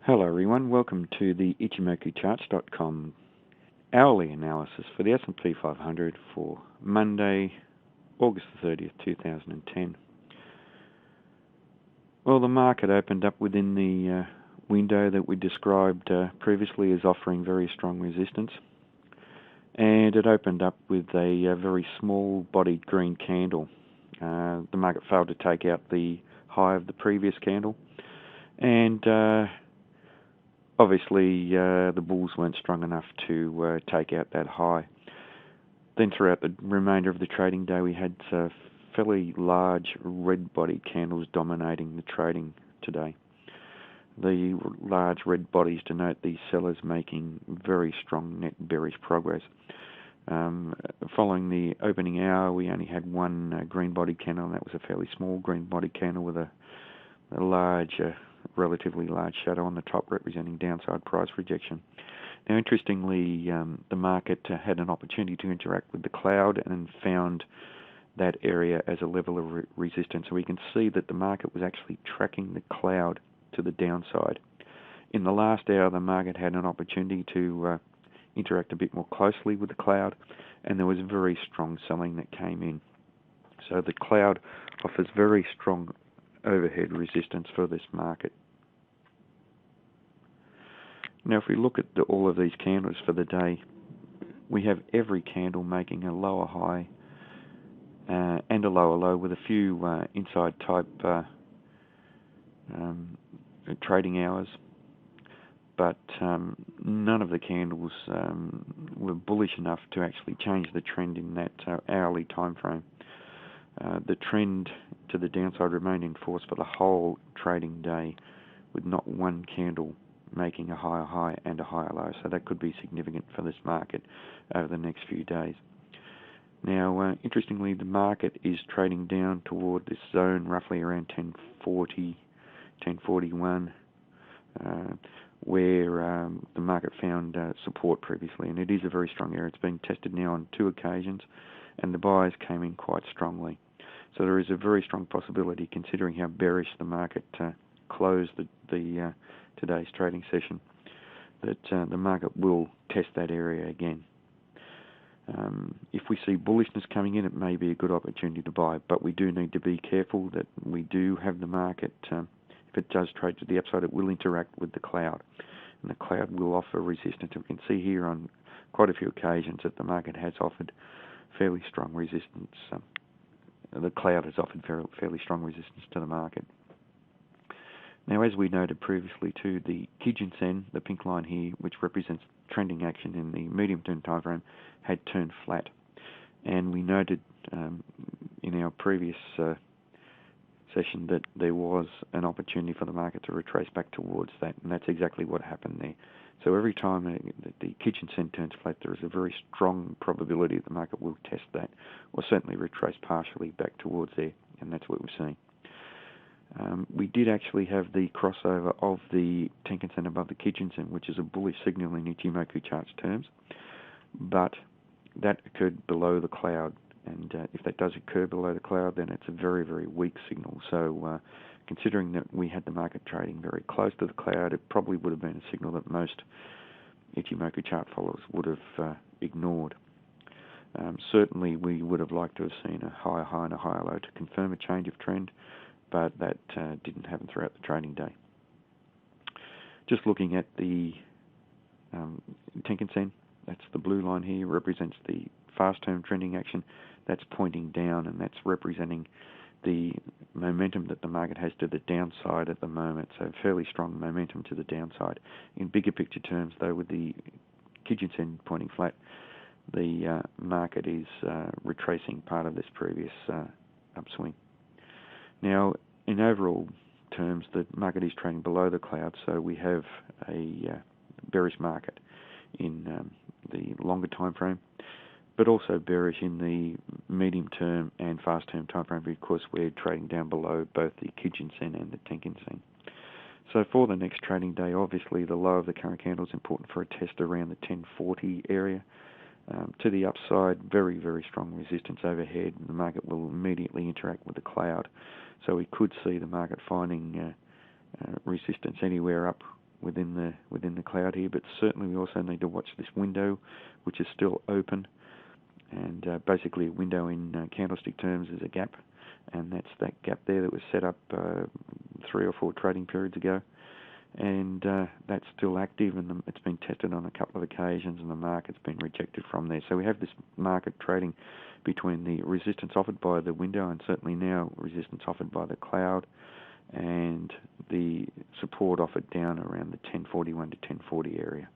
Hello everyone, welcome to the ichimokucharts.com hourly analysis for the SP 500 for Monday, August the 30th, 2010. Well, the market opened up within the window that we described previously as offering very strong resistance, and it opened up with a very small bodied green candle. The market failed to take out the high of the previous candle, and obviously, the bulls weren't strong enough to take out that high. Then throughout the remainder of the trading day, we had fairly large red-bodied candles dominating the trading today. The large red bodies denote the sellers making very strong net bearish progress. Following the opening hour, we only had one green-bodied candle, and that was a fairly small green-bodied candle with a large relatively large shadow on the top representing downside price rejection. Now, interestingly, the market had an opportunity to interact with the cloud and found that area as a level of resistance. So we can see that the market was actually tracking the cloud to the downside. In the last hour, the market had an opportunity to interact a bit more closely with the cloud, and there was very strong selling that came in. So the cloud offers very strong overhead resistance for this market. Now, if we look at all of these candles for the day, we have every candle making a lower high and a lower low with a few inside type trading hours, but none of the candles were bullish enough to actually change the trend in that hourly time frame. The trend to the downside remained in force for the whole trading day, with not one candle making a higher high and a higher low. So that could be significant for this market over the next few days. Now, interestingly, the market is trading down toward this zone roughly around 1040, 1041, where the market found support previously, and it is a very strong area. It's been tested now on 2 occasions, and the buyers came in quite strongly. So there is a very strong possibility, considering how bearish the market closed the today's trading session, that the market will test that area again. If we see bullishness coming in, it may be a good opportunity to buy, but we do need to be careful that we do have the market, if it does trade to the upside, it will interact with the cloud, and the cloud will offer resistance. We can see here on quite a few occasions that the market has offered fairly strong resistance. The cloud has offered fairly strong resistance to the market. Now, as we noted previously too, the Kijun-sen, the pink line here, which represents trending action in the medium-term time frame, had turned flat. And we noted in our previous session that there was an opportunity for the market to retrace back towards that, and that's exactly what happened there. So every time the Kijun-sen turns flat, there is a very strong probability that the market will test that, or certainly retrace partially back towards there, and that's what we're seeing. We did actually have the crossover of the Tenkan-sen above the Kijun-sen, which is a bullish signal in Ichimoku charts terms, but that occurred below the cloud, and if that does occur below the cloud, then it's a very, very weak signal. So considering that we had the market trading very close to the cloud, it probably would have been a signal that most Ichimoku chart followers would have ignored. Certainly we would have liked to have seen a higher high and a higher low to confirm a change of trend, but that didn't happen throughout the trading day. Just looking at the Tenkan-sen, that's the blue line here, represents the fast-term trending action. That's pointing down, and that's representing the momentum that the market has to the downside at the moment, so fairly strong momentum to the downside. In bigger picture terms, though, with the Kijun-sen pointing flat, the market is retracing part of this previous upswing. Now, in overall terms, the market is trading below the cloud, so we have a bearish market in the longer time frame, but also bearish in the medium-term and fast-term time frame, because we're trading down below both the Kijun-sen and the Tenkan-sen. So for the next trading day, obviously the low of the current candle is important for a test around the 1040 area. To the upside, very, very strong resistance overhead, and the market will immediately interact with the cloud. So we could see the market finding resistance anywhere up within the cloud here, but certainly we also need to watch this window, which is still open. And basically, a window in candlestick terms is a gap, and that's that gap there that was set up 3 or 4 trading periods ago. And that's still active, and it's been tested on a couple of occasions, and the market's been rejected from there. So we have this market trading between the resistance offered by the window and certainly now resistance offered by the cloud, and the support offered down around the 1041 to 1040 area.